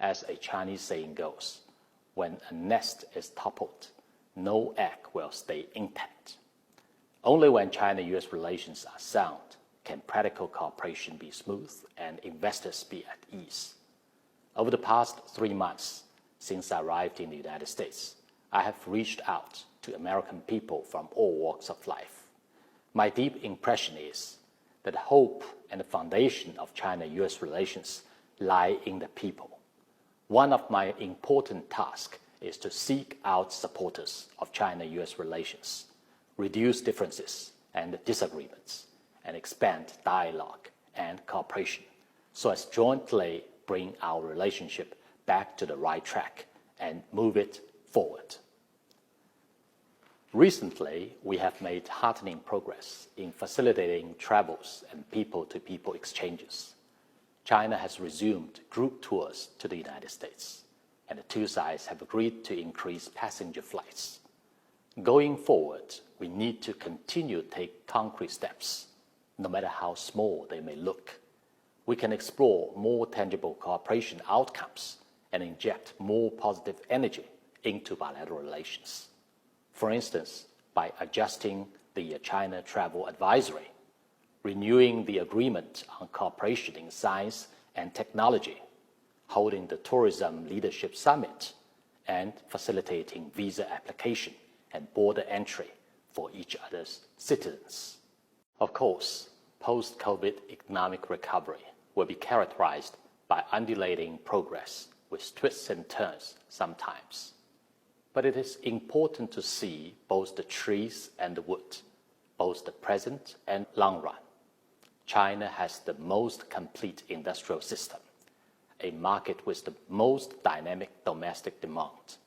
As a Chinese saying goes, when a nest is toppled, no egg will stay intact. Only when China-US relations are sound can practical cooperation be smooth and investors be at ease. Over the past 3 months since I arrived in the United States, I have reached out to American people from all walks of life. My deep impression is that the hope and the foundation of China-US relations lie in the people. One of my important tasks is to seek out supporters of China-US relations, reduce differences and disagreements, and expand dialogue and cooperation so as jointly bring our relationship back to the right track and move it forward. Recently, we have made heartening progress in facilitating travels and people-to-people exchanges. China has resumed group tours to the United States, and the two sides have agreed to increase passenger flights. Going forward, we need to continue to take concrete steps, no matter how small they may look. We can explore more tangible cooperation outcomes and inject more positive energy into bilateral relations. For instance, by adjusting the China Travel Advisory, renewing the agreement on cooperation in science and technology, holding the Tourism Leadership Summit, and facilitating visa application and border entry for each other's citizens. Of course, post-COVID economic recovery will be characterized by undulating progress with twists and turns sometimes. But it is important to see both the trees and the wood, both the present and long run. China has the most complete industrial system, a market with the most dynamic domestic demand,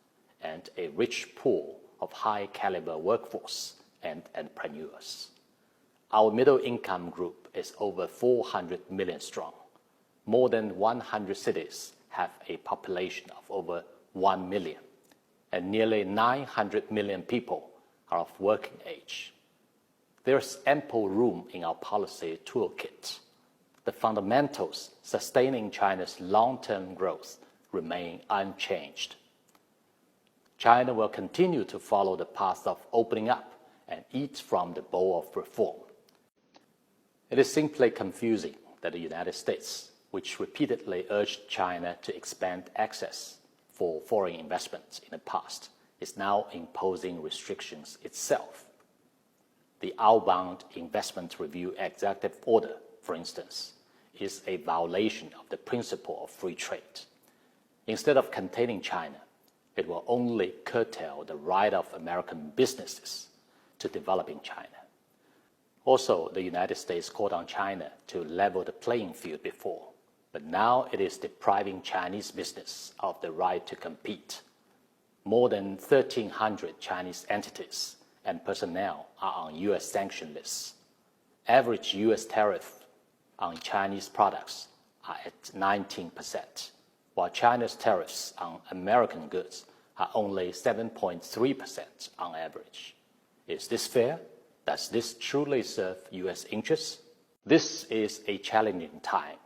and a rich pool of high-caliber workforce and entrepreneurs. Our middle-income group is over 400 million strong. More than 100 cities have a population of over 1 million, and nearly 900 million people are of working age. There's ample room in our policy toolkit. The fundamentals sustaining China's long-term growth remain unchanged. China will continue to follow the path of opening up and eat from the bowl of reform. It is simply confusing that the United States, which repeatedly urged China to expand access for foreign investment in the past, is now imposing restrictions itself. The Outbound Investment Review Executive Order, for instance, is a violation of the principle of free trade. Instead of containing China, it will only curtail the right of American businesses to develop in China. Also, the United States called on China to level the playing field before, but now it is depriving Chinese business of the right to compete. More than 1,300 Chinese entities and personnel are on U.S. sanction lists. Average U.S. tariff on Chinese products are at 19%, while China's tariffs on American goods are only 7.3% on average. Is this fair? Does this truly serve U.S. interests? This is a challenging time.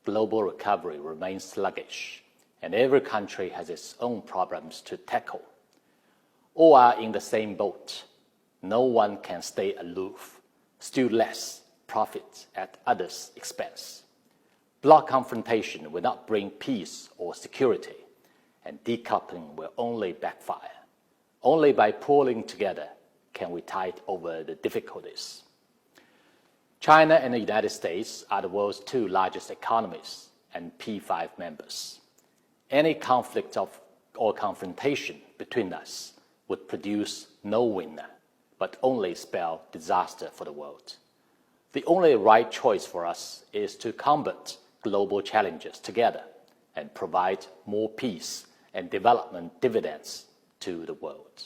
Global recovery remains sluggish, and every country has its own problems to tackle. All are in the same boat. No one can stay aloof, still less profit at others' expense. Bloc confrontation will not bring peace or security, and decoupling will only backfire. Only by pulling together can we tide over the difficulties. China and the United States are the world's two largest economies and P5 members. Any conflict or confrontation between us would produce no winner, but only spell disaster for the world. The only right choice for us is to combat global challenges together and provide more peace and development dividends to the world.